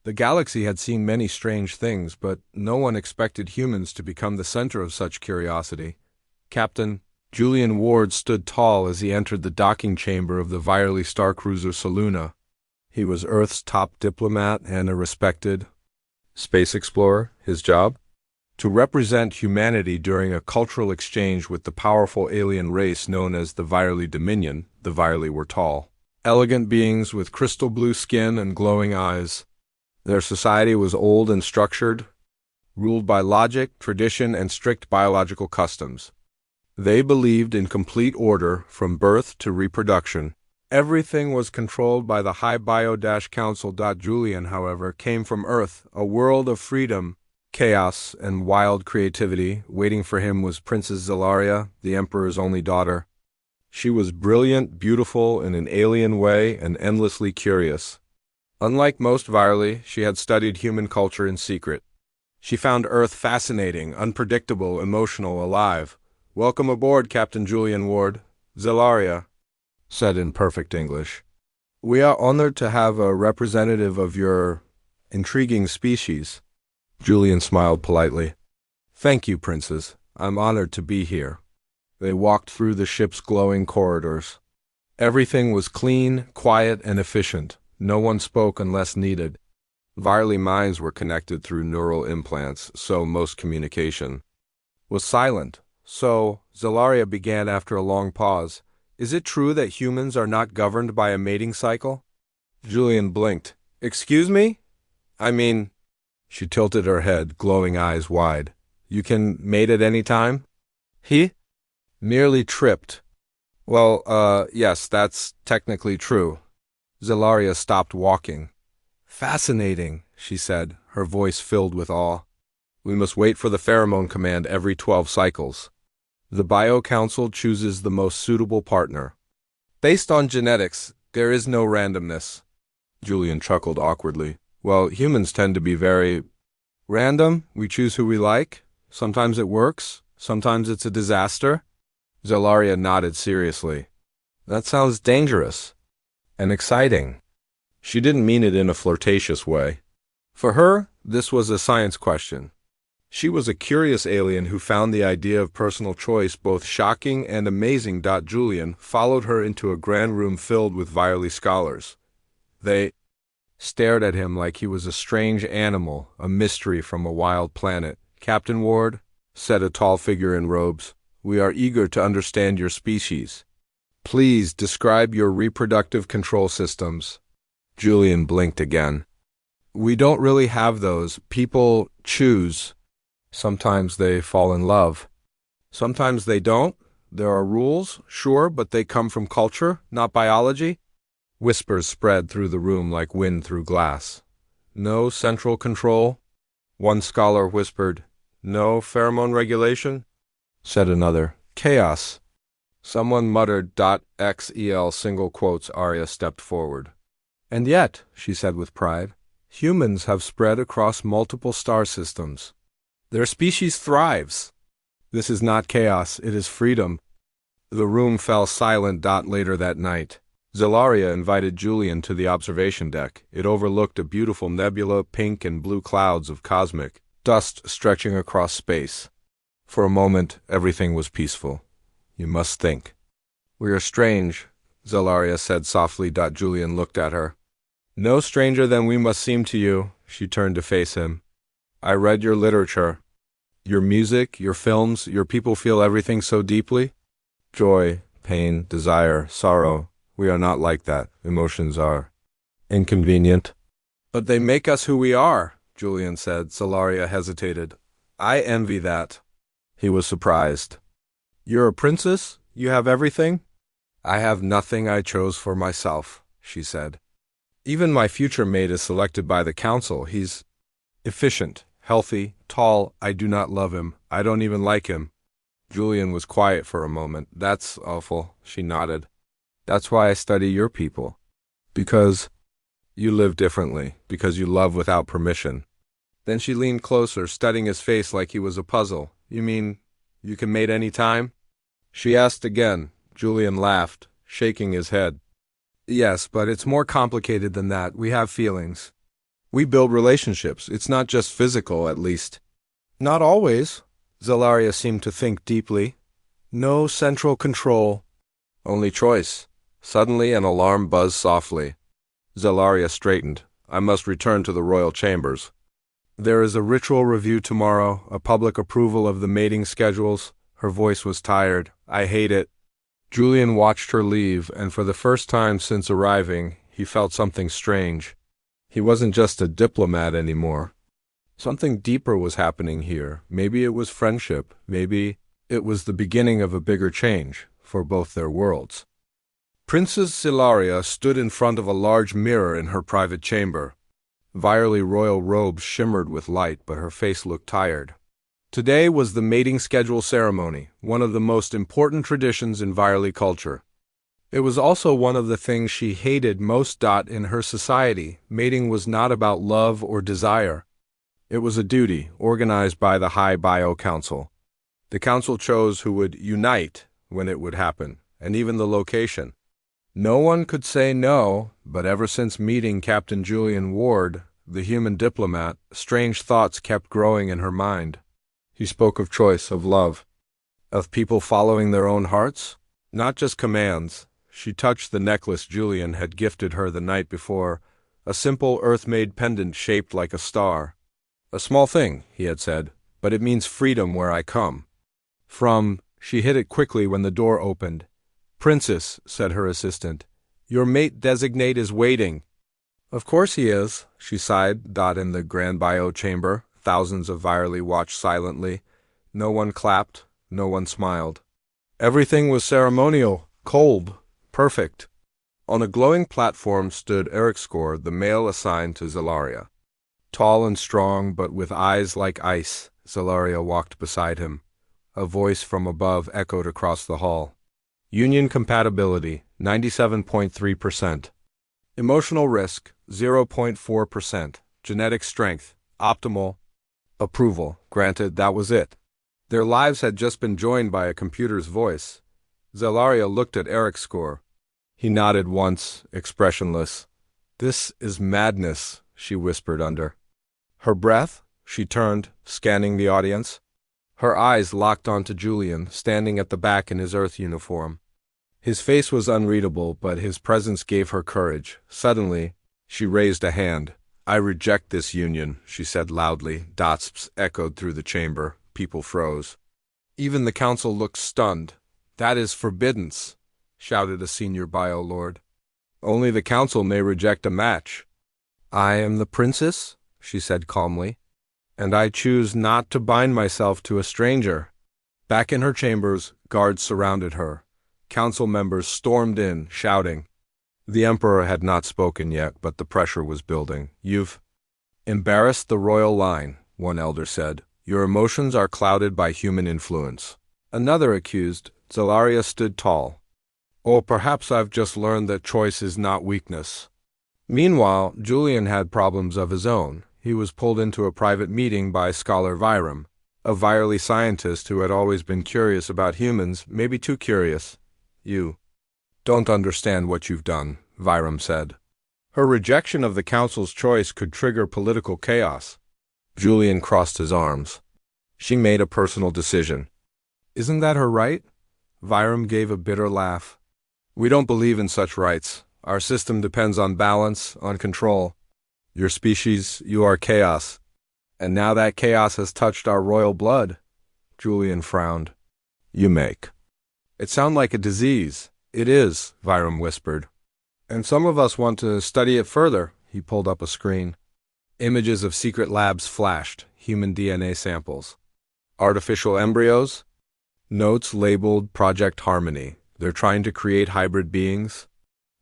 The galaxy had seen many strange things, but no one expected humans to become the center of such curiosity. Captain Julian Ward stood tall as he entered the docking chamber of the Virely starcruiser Saluna. He was Earth's top diplomat and a respected space explorer. His job? To represent humanity during a cultural exchange with the powerful alien race known as the Virely Dominion. The Virely were tall, elegant beings with crystal blue skin and glowing eyes. Their society was old and structured, ruled by logic, tradition, and strict biological customs. They believed in complete order from birth to reproduction. Everything was controlled by the High Bio-Council. Julian, however, came from Earth, a world of freedom, chaos, and wild creativity. Waiting for him was Princess Zelaria, the Emperor's only daughter. She was brilliant, beautiful in an alien way, and endlessly curious. Unlike most Virely, she had studied human culture in secret. She found Earth fascinating, unpredictable, emotional, alive. "Welcome aboard, Captain Julian Ward," Zelaria said in perfect English. "We are honored to have a representative of your intriguing species." Julian smiled politely. "Thank you, Princess. I'm honored to be here." They walked through the ship's glowing corridors. Everything was clean, quiet, and efficient. No one spoke unless needed. Virely minds were connected through neural implants, so most communication was silent. "So," Zelaria began after a long pause, "is it true that humans are not governed by a mating cycle?" Julian blinked. "Excuse me? I mean—" She tilted her head, glowing eyes wide. "You can mate at any time?" He merely tripped. "Well, yes, that's technically true." Zelaria stopped walking. "Fascinating," she said, her voice filled with awe. "We must wait for the pheromone command every 12 cycles. The Bio-Council chooses the most suitable partner. Based on genetics, there is no randomness." Julian chuckled awkwardly. "Well, humans tend to be very random. We choose who we like. Sometimes it works. Sometimes it's a disaster." Zelaria nodded seriously. "That sounds dangerous and exciting." She didn't mean it in a flirtatious way. For her, this was a science question. She was a curious alien who found the idea of personal choice both shocking and amazing. Julian followed her into a grand room filled with Virely scholars. They stared at him like he was a strange animal, a mystery from a wild planet. "Captain Ward," said a tall figure in robes, "we are eager to understand your species. Please describe your reproductive control systems." Julian blinked again. "We don't really have those. People choose. Sometimes they fall in love. Sometimes they don't. There are rules, sure, but they come from culture, not biology." Whispers spread through the room like wind through glass. "No central control?" One scholar whispered. "No pheromone regulation?" Said another. "Chaos." Someone muttered .xel single quotes. Arya stepped forward. "And yet," she said with pride, "humans have spread across multiple star systems. Their species thrives. This is not chaos, it is freedom." The room fell silent. Later that night, Zelaria invited Julian to the observation deck. It overlooked a beautiful nebula, pink and blue clouds of cosmic dust stretching across space. For a moment, everything was peaceful. "You must think." "We are strange," Zelaria said softly. Julian looked at her. "No stranger than we must seem to you." She turned to face him. "I read your literature. Your music, your films, your people feel everything so deeply. Joy, pain, desire, sorrow. We are not like that. Emotions are inconvenient." "But they make us who we are," Julian said. Zelaria hesitated. "I envy that." He was surprised. "You're a princess? You have everything?" "I have nothing. I chose for myself," she said. "Even my future mate is selected by the council. He's efficient, healthy, tall. I do not love him. I don't even like him." Julian was quiet for a moment. "That's awful," she nodded. "That's why I study your people. Because you live differently. Because you love without permission." Then she leaned closer, studying his face like he was a puzzle. "You mean you can mate any time?" She asked again. Julian laughed, shaking his head. "Yes, but it's more complicated than that. We have feelings. We build relationships. It's not just physical, at least. Not always. Zelaria seemed to think deeply. No central control. Only choice. Suddenly an alarm buzzed softly. Zelaria straightened. I must return to the royal chambers. There is a ritual review tomorrow, a public approval of the mating schedules. Her voice was tired. I hate it. Julian watched her leave, and for the first time since arriving, he felt something strange. He wasn't just a diplomat anymore. Something deeper was happening here. Maybe it was friendship. Maybe it was the beginning of a bigger change for both their worlds. Princess Zelaria stood in front of a large mirror in her private chamber. Virally royal robes shimmered with light, but her face looked tired. Today was the mating schedule ceremony, one of the most important traditions in Virally culture. It was also one of the things she hated most. In her society, mating was not about love or desire. It was a duty, organized by the High Bio Council. The council chose who would unite when it would happen, and even the location. No one could say no, but ever since meeting Captain Julian Ward, the human diplomat, strange thoughts kept growing in her mind. He spoke of choice, of love, of people following their own hearts, not just commands. She touched the necklace Julian had gifted her the night before, a simple earth-made pendant shaped like a star. A small thing, he had said, but it means freedom where I come from. She hid it quickly when the door opened. Princess, said her assistant, your mate designate is waiting. Of course he is, she sighed. In the Grand Bio chamber, thousands of Virally watched silently. No one clapped, no one smiled. Everything was ceremonial, cold, perfect. On a glowing platform stood Ericskor, the male assigned to Zelaria. Tall and strong, but with eyes like ice, Zelaria walked beside him. A voice from above echoed across the hall. Union compatibility, 97.3%. Emotional risk, 0.4%. Genetic strength, optimal. Approval, granted. That was it. Their lives had just been joined by a computer's voice. Zelaria looked at Ericskor. He nodded once, expressionless. This is madness, she whispered under her breath. She turned, scanning the audience. Her eyes locked onto Julian, standing at the back in his Earth uniform. His face was unreadable, but his presence gave her courage. Suddenly, she raised a hand. I reject this union, she said loudly. Dots echoed through the chamber. People froze. Even the council looked stunned. That is forbidden, shouted a senior bio lord. Only the council may reject a match. I am the princess, she said calmly, and I choose not to bind myself to a stranger. Back in her chambers, guards surrounded her. Council members stormed in, shouting. The emperor had not spoken yet, but the pressure was building. You've embarrassed the royal line, one elder said. Your emotions are clouded by human influence. Another accused. Zelaria stood tall. Or perhaps I've just learned that choice is not weakness. Meanwhile, Julian had problems of his own. He was pulled into a private meeting by Scholar Vyram, a Virally scientist who had always been curious about humans, maybe too curious. You don't understand what you've done, Vyram said. Her rejection of the council's choice could trigger political chaos. Julian crossed his arms. She made a personal decision. Isn't that her right? Vyram gave a bitter laugh. We don't believe in such rights. Our system depends on balance, on control. Your species, you are chaos. And now that chaos has touched our royal blood. Julian frowned. You make it sound like a disease. It is, Vyram whispered. And some of us want to study it further. He pulled up a screen. Images of secret labs flashed, human DNA samples. Artificial embryos? Notes labeled Project Harmony. They're trying to create hybrid beings?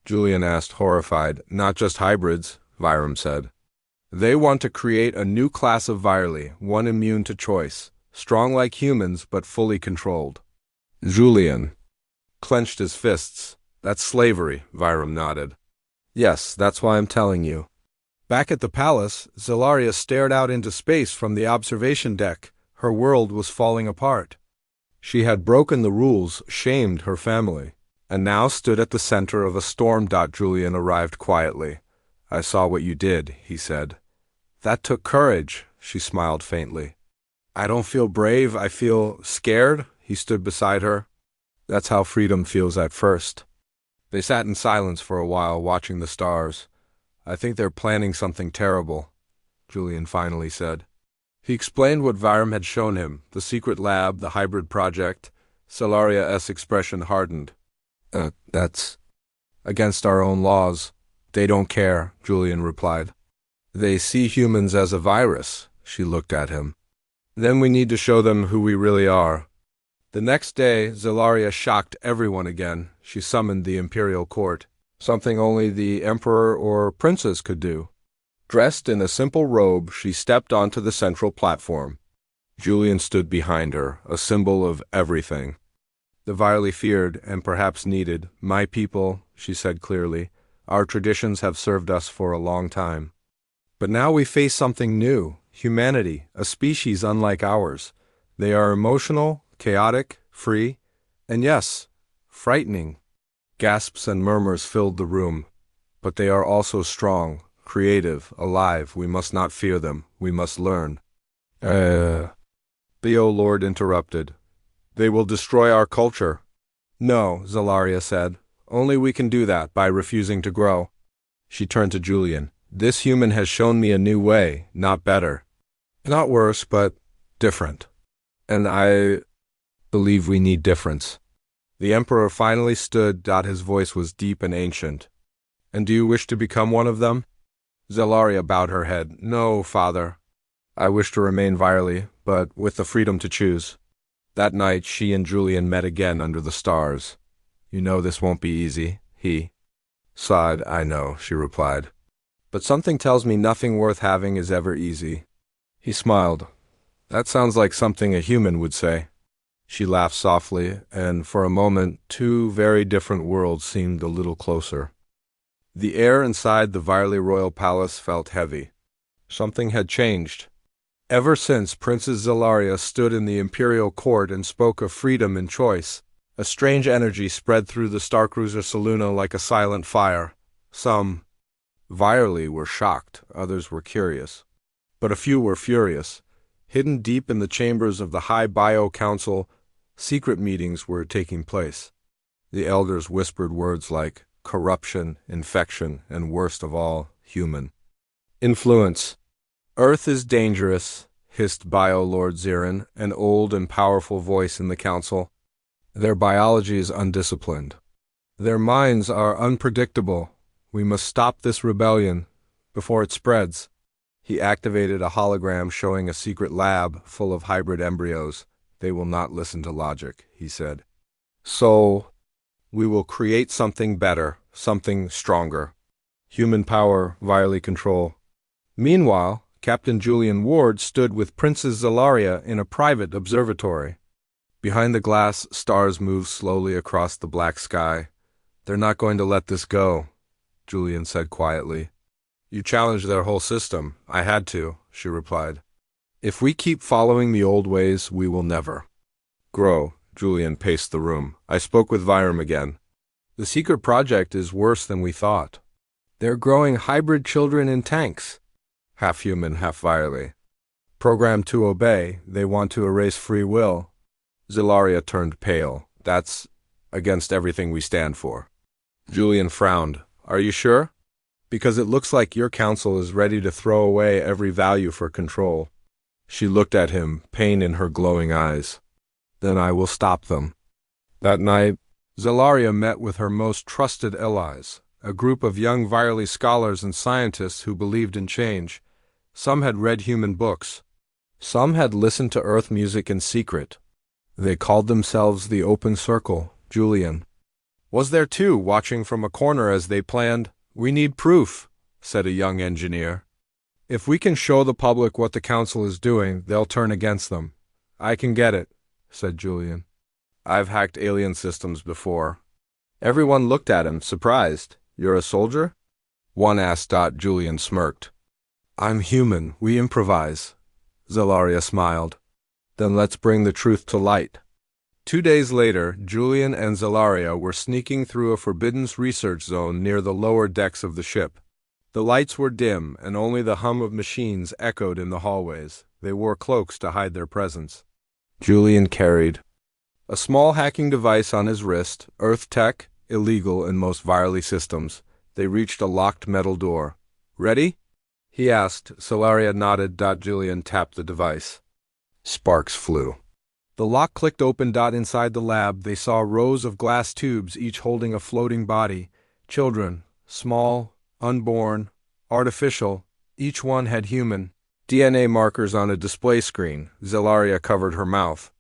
Julian asked, horrified. Not just hybrids, Vyram said. They want to create a new class of Virally, one immune to choice, strong like humans but fully controlled. Julian clenched his fists. That's slavery, Vyram nodded. Yes, that's why I'm telling you. Back at the palace, Zelaria stared out into space from the observation deck. Her world was falling apart. She had broken the rules, shamed her family, and now stood at the center of a storm. Julian arrived quietly. I saw what you did, he said. That took courage, she smiled faintly. I don't feel brave, I feel scared, he stood beside her. That's how freedom feels at first. They sat in silence for a while, watching the stars. I think they're planning something terrible, Julian finally said. He explained what Viram had shown him, the secret lab, the hybrid project. Solaria's expression hardened. That's against our own laws. They don't care, Julian replied. They see humans as a virus, she looked at him. Then we need to show them who we really are. The next day, Zelaria shocked everyone again. She summoned the imperial court, something only the emperor or princess could do. Dressed in a simple robe, she stepped onto the central platform. Julian stood behind her, a symbol of everything. The vilely feared, and perhaps needed, my people, she said clearly. Our traditions have served us for a long time. But now we face something new, humanity, a species unlike ours. They are emotional, chaotic, free, and yes, frightening. Gasps and murmurs filled the room. But they are also strong, creative, alive. We must not fear them. We must learn. The Lord interrupted. They will destroy our culture. No, Zelaria said. Only we can do that by refusing to grow. She turned to Julian. This human has shown me a new way, not better. Not worse, but different. And I believe we need difference. The Emperor finally stood. His voice was deep and ancient. And do you wish to become one of them? Zelaria bowed her head. No, father. I wish to remain Virely, but with the freedom to choose. That night, she and Julian met again under the stars. You know this won't be easy, he sighed. I know, she replied. But something tells me nothing worth having is ever easy. He smiled. That sounds like something a human would say. She laughed softly, and for a moment, two very different worlds seemed a little closer. The air inside the Virely royal palace felt heavy. Something had changed. Ever since Princess Zelaria stood in the imperial court and spoke of freedom and choice, a strange energy spread through the Starcruiser Saluna like a silent fire. Some Virely were shocked, others were curious. But a few were furious. Hidden deep in the chambers of the High Bio Council, secret meetings were taking place. The elders whispered words like corruption, infection, and worst of all, human influence. Earth is dangerous, hissed Bio Lord Zirin, an old and powerful voice in the council. Their biology is undisciplined. Their minds are unpredictable. We must stop this rebellion before it spreads. He activated a hologram showing a secret lab full of hybrid embryos. They will not listen to logic, he said. So, we will create something better, something stronger. Human power, Virely control. Meanwhile, Captain Julian Ward stood with Princess Zelaria in a private observatory. Behind the glass, stars moved slowly across the black sky. They're not going to let this go, Julian said quietly. You challenged their whole system. I had to, she replied. If we keep following the old ways, we will never grow. Julian paced the room. I spoke with Viram again. The secret project is worse than we thought. They're growing hybrid children in tanks. Half human, half Virely. Programmed to obey, they want to erase free will. Zelaria turned pale. That's against everything we stand for. Julian frowned. Are you sure? Because it looks like your council is ready to throw away every value for control. She looked at him, pain in her glowing eyes. Then I will stop them. That night, Zelaria met with her most trusted allies, a group of young Virely scholars and scientists who believed in change. Some had read human books. Some had listened to Earth music in secret. They called themselves the Open Circle, Julian was there too, watching from a corner as they planned. We need proof, said a young engineer. If we can show the public what the council is doing, they'll turn against them. I can get it, said Julian. I've hacked alien systems before. Everyone looked at him, surprised. You're a soldier? One asked. Julian smirked. I'm human. We improvise. Zelaria smiled. Then let's bring the truth to light. 2 days later, Julian and Zelaria were sneaking through a forbidden research zone near the lower decks of the ship. The lights were dim, and only the hum of machines echoed in the hallways. They wore cloaks to hide their presence. Julian carried a small hacking device on his wrist, Earth tech, illegal in most virally systems. They reached a locked metal door. "Ready?" he asked. Solaria nodded. Julian tapped the device. Sparks flew. The lock clicked open. Inside the lab, they saw rows of glass tubes, each holding a floating body. Children, small, unborn, artificial, each one had human DNA markers on a display screen. Zelaria covered her mouth.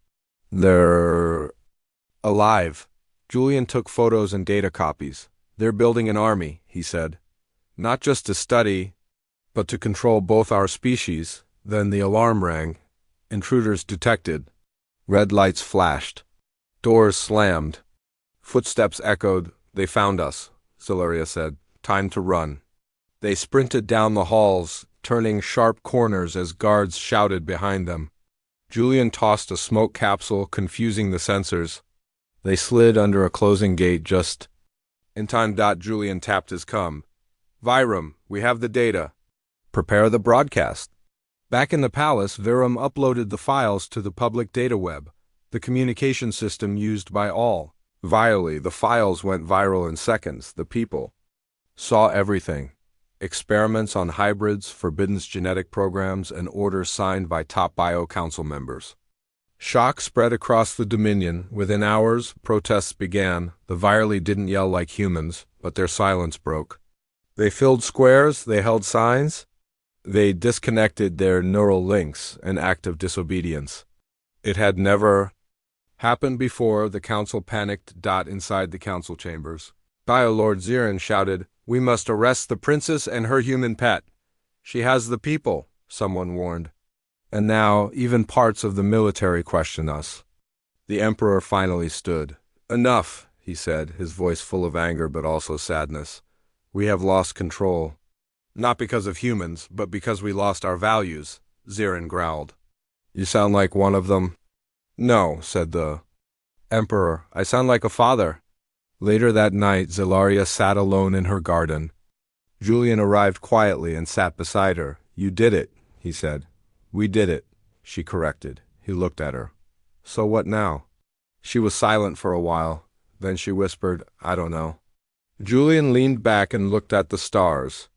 "They're alive." Julian took photos and data copies. "They're building an army," he said. "Not just to study, but to control both our species." Then the alarm rang. Intruders detected. Red lights flashed. Doors slammed. Footsteps echoed. "They found us," Zelaria said. "Time to run." They sprinted down the halls, turning sharp corners as guards shouted behind them. Julian tossed a smoke capsule, confusing the sensors. They slid under a closing gate just in time. Julian tapped his cum. "Virum, we have the data. Prepare the broadcast." Back in the palace, Virum uploaded the files to the public data web, the communication system used by all. Virally, the files went viral in seconds. The people saw everything. Experiments on hybrids, forbidden genetic programs, and orders signed by top bio council members. Shock spread across the Dominion. Within hours, protests began. The virally didn't yell like humans, but their silence broke. They filled squares, they held signs. They disconnected their neural links, an act of disobedience. It had never happened before. The council panicked. Inside the council chambers, Biolord Zirin shouted, "We must arrest the princess and her human pet. She has the people," someone warned. "And now, even parts of the military question us." The emperor finally stood. "Enough," he said, his voice full of anger but also sadness. "We have lost control. Not because of humans, but because we lost our values," Zirin growled. "You sound like one of them." "No," said the emperor. "I sound like a father." Later that night, Zelaria sat alone in her garden. Julian arrived quietly and sat beside her. "You did it," he said. "We did it," she corrected. He looked at her. "So what now?" She was silent for a while. Then she whispered, "I don't know." Julian leaned back and looked at the stars.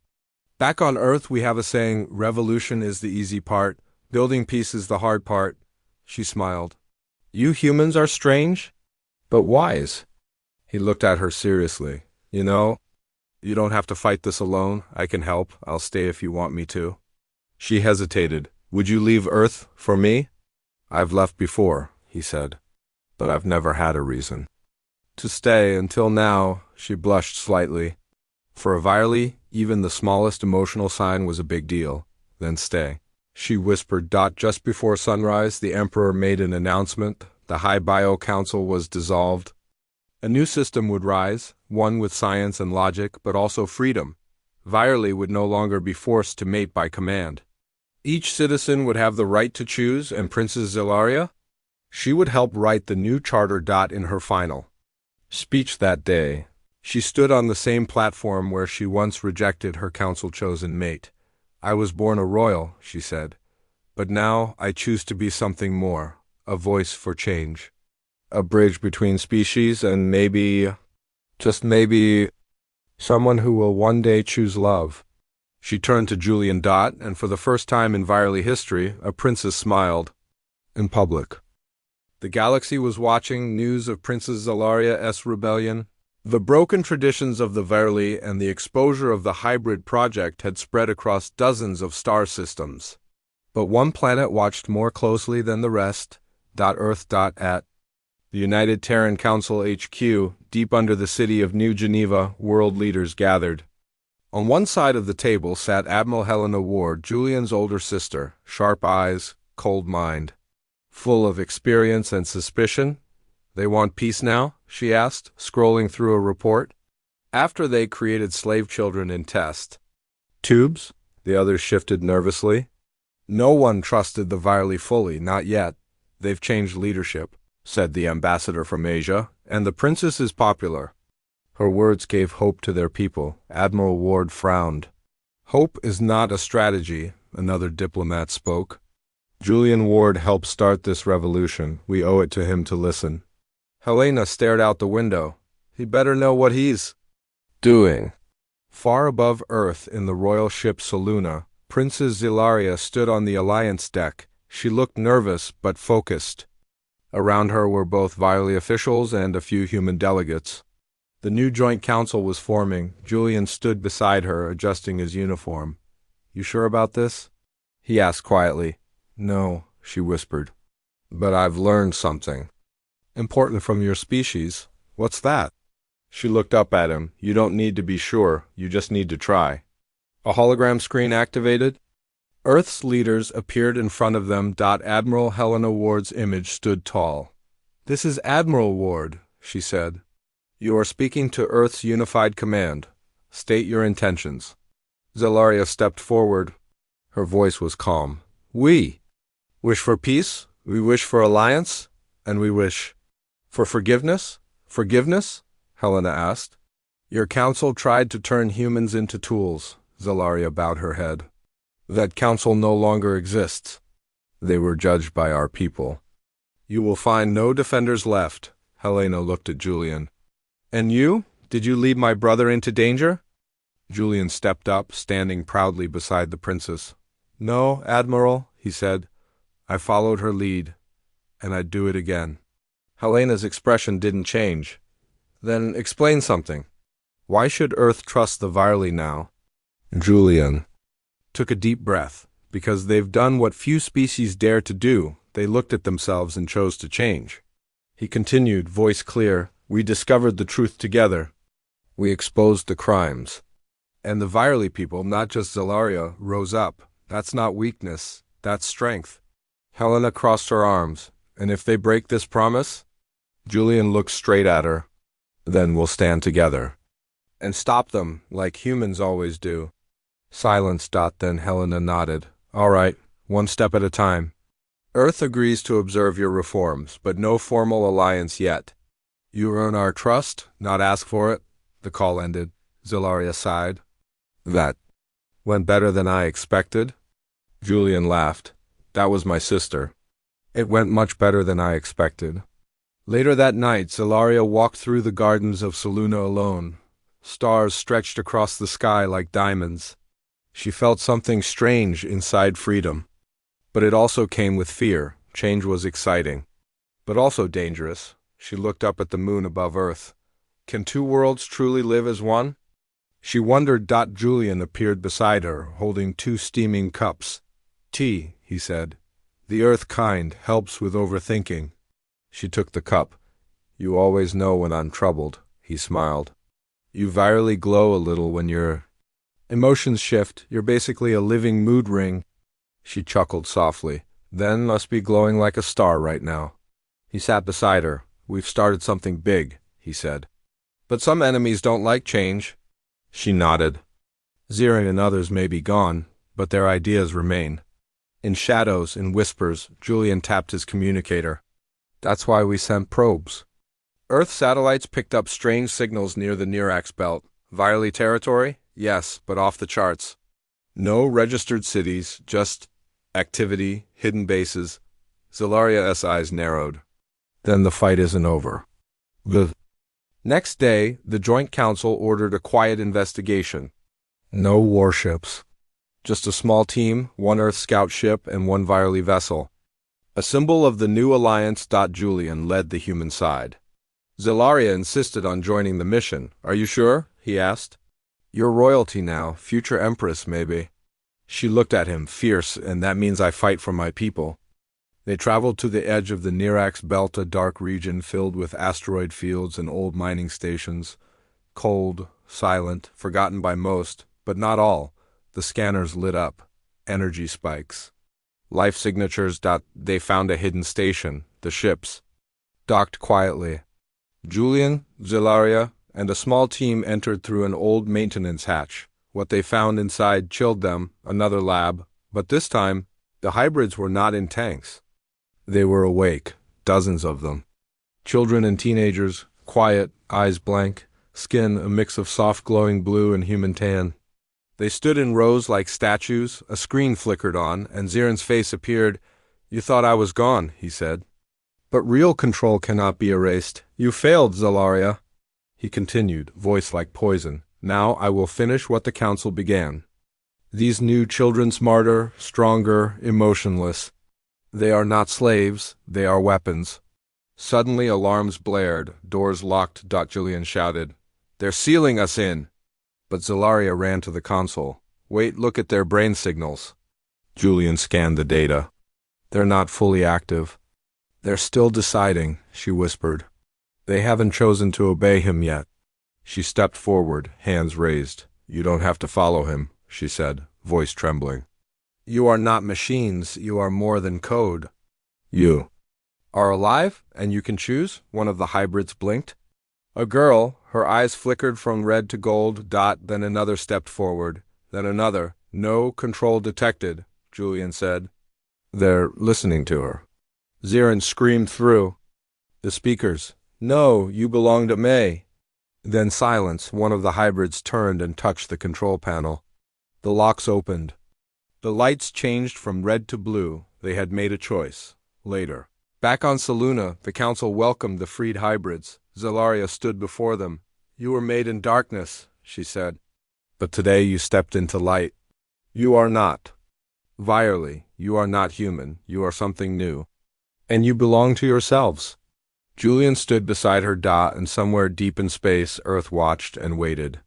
"Back on Earth we have a saying, revolution is the easy part, building peace is the hard part." She smiled. "You humans are strange, but wise." He looked at her seriously. "You know, you don't have to fight this alone. I can help. I'll stay if you want me to." She hesitated. "Would you leave Earth for me?" "I've left before," he said, "but I've never had a reason to stay until now." She blushed slightly. For a virally, even the smallest emotional sign was a big deal. "Then stay," she whispered. Just before sunrise, the emperor made an announcement. The High Bio Council was dissolved. A new system would rise, one with science and logic, but also freedom. Virally would no longer be forced to mate by command. Each citizen would have the right to choose, and Princess Zelaria? She would help write the new charter. In her final speech that day, she stood on the same platform where she once rejected her council-chosen mate. "I was born a royal," she said, "but now I choose to be something more, a voice for change. A bridge between species and maybe, just maybe, someone who will one day choose love." She turned to Julian. And for the first time in virally history, a princess smiled. In public. The galaxy was watching news of Princess Zelaria's rebellion. The broken traditions of the virally and the exposure of the hybrid project had spread across dozens of star systems. But one planet watched more closely than the rest. Earth. At the United Terran Council HQ, deep under the city of New Geneva, world leaders gathered. On one side of the table sat Admiral Helena Ward, Julian's older sister, sharp eyes, cold mind, full of experience and suspicion. "They want peace now?" she asked, scrolling through a report. "After they created slave children in test tubes?" The others shifted nervously. "No one trusted the virally fully, not yet. They've changed leadership," said the ambassador from Asia, "and the princess is popular." Her words gave hope to their people. Admiral Ward frowned. Hope is not a strategy, another diplomat spoke. Julian Ward helped start this revolution. We owe it to him to listen. Helena stared out the window. He better know what he's doing. Far above Earth in the royal ship Saluna, Princess Zilaria stood on the Alliance deck. She looked nervous but focused. Around her were both Viley officials and a few human delegates. The new joint council was forming. Julian stood beside her, adjusting his uniform. "You sure about this?" he asked quietly. "No," she whispered. "But I've learned something important from your species." "What's that?" She looked up at him. "You don't need to be sure. You just need to try." A hologram screen activated. Earth's leaders appeared in front of them. Admiral Helena Ward's image stood tall. "This is Admiral Ward," she said. "You are speaking to Earth's unified command. State your intentions." Zilaria stepped forward. Her voice was calm. "We wish for peace, we wish for alliance, and we wish for forgiveness." "Forgiveness?" Helena asked. "Your council tried to turn humans into tools." Zilaria bowed her head. "That council no longer exists. They were judged by our people. You will find no defenders left." Helena looked at Julian. "And you? Did you lead my brother into danger?" Julian stepped up, standing proudly beside the princess. "No, Admiral," he said. "I followed her lead, and I'd do it again." Helena's expression didn't change. "Then explain something. Why should Earth trust the Viley now?" Julian took a deep breath. "Because they've done what few species dare to do. They looked at themselves and chose to change." He continued, voice clear. "We discovered the truth together. We exposed the crimes. And the Viley people, not just Zilaria, rose up. That's not weakness. That's strength." Helena crossed her arms. "And if they break this promise?" Julian looked straight at her. "Then we'll stand together and stop them, like humans always do." Silence. Then Helena nodded. "All right, one step at a time. Earth agrees to observe your reforms, but no formal alliance yet. You earn our trust, not ask for it." The call ended. Zilaria sighed. "That went better than I expected." Julian laughed. "That was my sister. It went much better than I expected." Later that night, Zilaria walked through the gardens of Saluna alone. Stars stretched across the sky like diamonds. She felt something strange inside freedom. But it also came with fear. Change was exciting, but also dangerous. She looked up at the moon above Earth. Can two worlds truly live as one? She wondered. Julian appeared beside her, holding 2 steaming cups. "Tea," he said. "The Earth kind helps with overthinking." She took the cup. "You always know when I'm troubled," he smiled. "You virally glow a little when your emotions shift. You're basically a living mood ring." She chuckled softly. "Then must be glowing like a star right now." He sat beside her. "We've started something big," he said. "But some enemies don't like change." She nodded. "Zirin and others may be gone, but their ideas remain." In shadows, in whispers, Julian tapped his communicator. "That's why we sent probes." Earth satellites picked up strange signals near the Nirax belt. Viley territory? Yes, but off the charts. No registered cities, just activity, hidden bases. Zilaria's eyes narrowed. "Then the fight isn't over." The next day, the Joint Council ordered a quiet investigation. No warships. Just a small team, 1 Earth scout ship, and 1 Viley vessel. A symbol of the new alliance. Julian led the human side. Zilaria insisted on joining the mission. "Are you sure?" he asked. "You're royalty now, future empress, maybe." She looked at him, fierce. "And that means I fight for my people." They traveled to the edge of the Nirax belt, a dark region filled with asteroid fields and old mining stations. Cold, silent, forgotten by most, but not all. The scanners lit up. Energy spikes. Life signatures. They found a hidden station, the ships. Docked quietly. Julian, Zilaria, and a small team entered through an old maintenance hatch. What they found inside chilled them. Another lab. But this time, the hybrids were not in tanks. They were awake, dozens of them. Children and teenagers, quiet, eyes blank, skin a mix of soft glowing blue and human tan. They stood in rows like statues, a screen flickered on, and Zirin's face appeared. "You thought I was gone," he said. "But real control cannot be erased. You failed, Zalaria." He continued, voice like poison. "Now I will finish what the council began. These new children smarter, stronger, emotionless. They are not slaves, they are weapons." Suddenly alarms blared, doors locked. Julian shouted, "They're sealing us in!" But Zalaria ran to the console. "Wait, look at their brain signals." Julian scanned the data. "They're not fully active. They're still deciding," she whispered. "They haven't chosen to obey him yet." She stepped forward, hands raised. "You don't have to follow him," she said, voice trembling. "You are not machines, you are more than code. You are alive, and you can choose," one of the hybrids blinked. A girl, her eyes flickered from red to gold. Then another stepped forward, then another. "No control detected," Julian said. "They're listening to her." Zirin screamed through the speakers, "No, you belong to May." Then silence. One of the hybrids turned and touched the control panel. The locks opened. The lights changed from red to blue. They had made a choice. Later. Back on Saluna, the council welcomed the freed hybrids. Zalaria stood before them. "You were made in darkness," she said. "But today you stepped into light. You are not. Virally, you are not human. You are something new. And you belong to yourselves." Julian stood beside her. And somewhere deep in space, Earth watched and waited.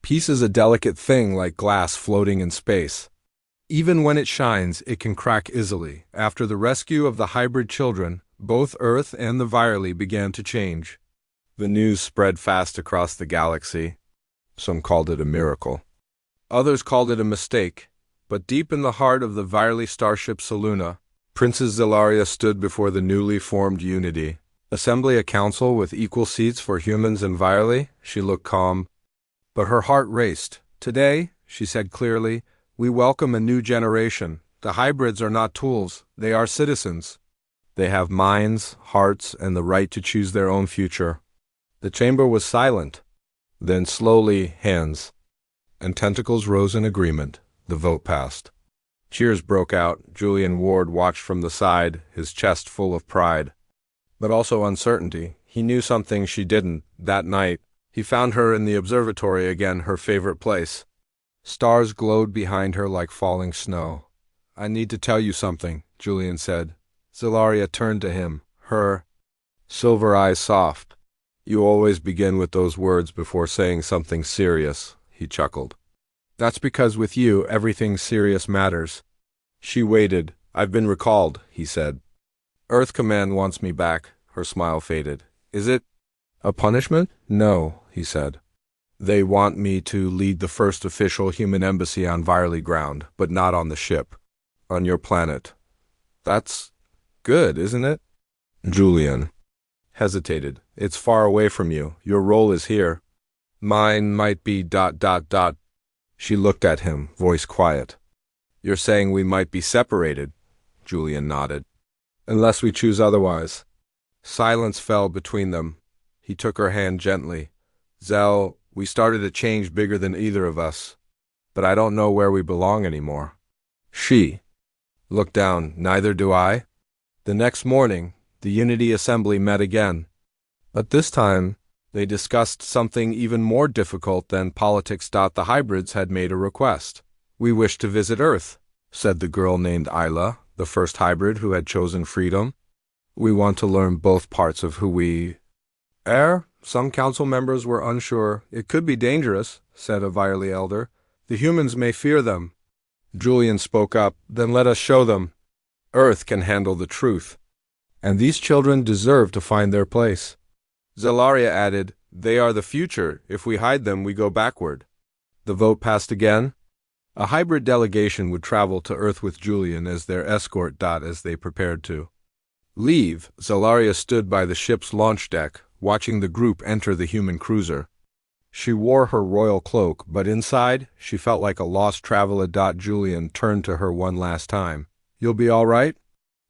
Peace is a delicate thing like glass floating in space. Even when it shines, it can crack easily. After the rescue of the hybrid children, both Earth and the Virally began to change. The news spread fast across the galaxy. Some called it a miracle. Others called it a mistake. But deep in the heart of the Virally starship Saluna, Princess Zalaria stood before the newly formed Unity. Assembly a council with equal seats for humans and Virally. She looked calm, but her heart raced. "Today," she said clearly, "we welcome a new generation. The hybrids are not tools, they are citizens. They have minds, hearts, and the right to choose their own future." The chamber was silent. Then slowly, hands and tentacles rose in agreement. The vote passed. Cheers broke out. Julian Ward watched from the side, his chest full of pride, but also uncertainty. He knew something she didn't. That night, he found her in the observatory again, her favorite place. Stars glowed behind her like falling snow. "I need to tell you something," Julian said. Zalaria turned to him, her silver eyes soft. "You always begin with those words before saying something serious," he chuckled. "That's because with you, everything serious matters." She waited. "I've been recalled," he said. "Earth Command wants me back." Her smile faded. "Is it a punishment?" "No," he said. "They want me to lead the first official human embassy on Virally ground, but not on the ship. On your planet." "That's good, isn't it?" Julian hesitated. "It's far away from you. Your role is here. Mine might be ... She looked at him, voice quiet. "You're saying we might be separated?" Julian nodded. "Unless we choose otherwise." Silence fell between them. He took her hand gently. "Zell, we started a change bigger than either of us, but I don't know where we belong anymore." She looked down. "Neither do I." The next morning, the Unity Assembly met again. But this time, they discussed something even more difficult than politics. The hybrids had made a request. "We wish to visit Earth," said the girl named Isla, the first hybrid who had chosen freedom. "We want to learn both parts of who we are." Some council members were unsure. "It could be dangerous," said a Virally elder. "The humans may fear them." Julian spoke up. "Then let us show them. Earth can handle the truth. And these children deserve to find their place." Zalaria added, "They are the future. If we hide them, we go backward." The vote passed again. A hybrid delegation would travel to Earth with Julian as their escort. As they prepared to leave, Zalaria stood by the ship's launch deck, watching the group enter the human cruiser. She wore her royal cloak, but inside, she felt like a lost traveler. Julian turned to her one last time. "You'll be all right?"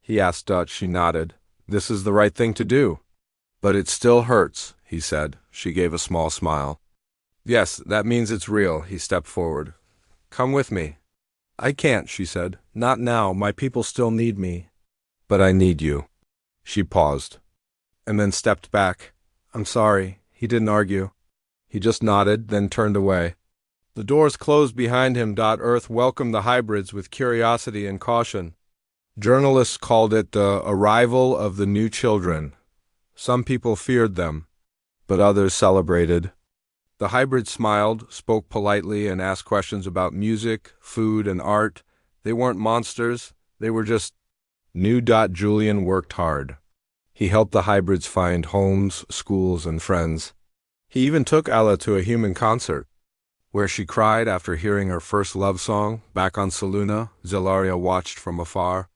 he asked. She nodded. "This is the right thing to do." "But it still hurts," he said. She gave a small smile. "Yes, that means it's real." He stepped forward. Come with me. I can't, she said. Not now. My people still need me. But I need you. She paused, and then stepped back. I'm sorry. He didn't argue. He just nodded, then turned away. The doors closed behind him. Earth welcomed the hybrids with curiosity and caution. Journalists called it the arrival of the new children. Some people feared them, but others celebrated. The hybrids smiled, spoke politely, and asked questions about music, food, and art. They weren't monsters. They were just new. Julian worked hard. He helped the hybrids find homes, schools, and friends. He even took Ella to a human concert, where she cried after hearing her first love song. Back on Saluna, Zelaria watched from afar.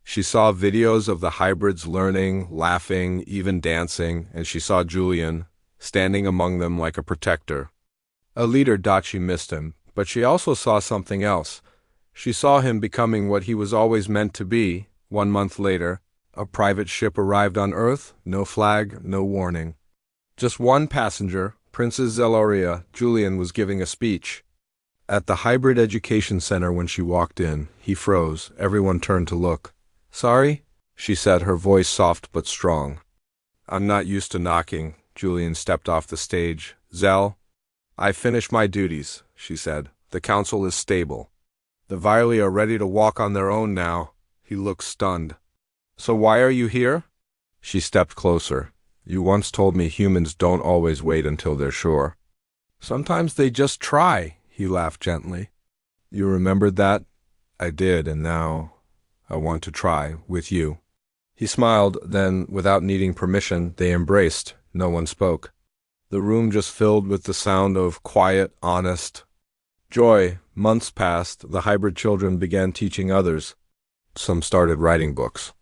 She saw videos of the hybrids learning, laughing, even dancing, and she saw Julian, standing among them like a protector. A leader. She missed him, but she also saw something else. She saw him becoming what he was always meant to be. 1 month later, a private ship arrived on Earth, no flag, no warning. Just one passenger, Princess Zelaria. Julian was giving a speech at the Hybrid Education Center. When she walked in, he froze. Everyone turned to look. Sorry, she said, her voice soft but strong. I'm not used to knocking. Julian stepped off the stage. Zell, I finished my duties, she said. The council is stable. The Viley are ready to walk on their own now. He looked stunned. So why are you here? She stepped closer. You once told me humans don't always wait until they're sure. Sometimes they just try, he laughed gently. You remembered that? I did, and now I want to try with you. He smiled, then, without needing permission, they embraced. No one spoke. The room just filled with the sound of quiet, honest joy. Months passed. The hybrid children began teaching others. Some started writing books.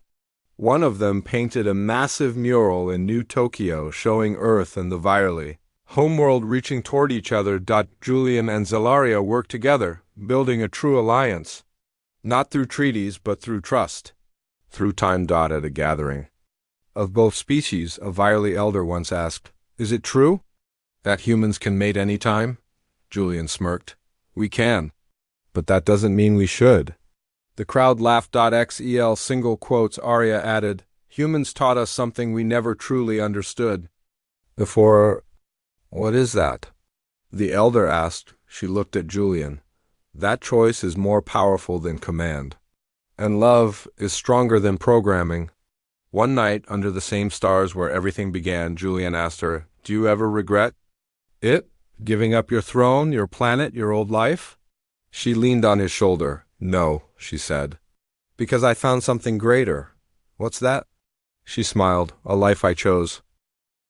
One of them painted a massive mural in New Tokyo showing Earth and the Viley, homeworld reaching toward each other. Julian and Zelaria worked together, building a true alliance. Not through treaties, but through trust. Through time. At a gathering of both species, a Viley elder once asked, Is it true that humans can mate any time? Julian smirked. We can, but that doesn't mean we should. The crowd laughed. XEL single quotes. Arya added, Humans taught us something we never truly understood. Before, what is that? The elder asked. She looked at Julian. That choice is more powerful than command. And love is stronger than programming. One night, under the same stars where everything began, Julian asked her, Do you ever regret it? Giving up your throne, your planet, your old life? She leaned on his shoulder. No, she said. Because I found something greater. What's that? She smiled. A life I chose.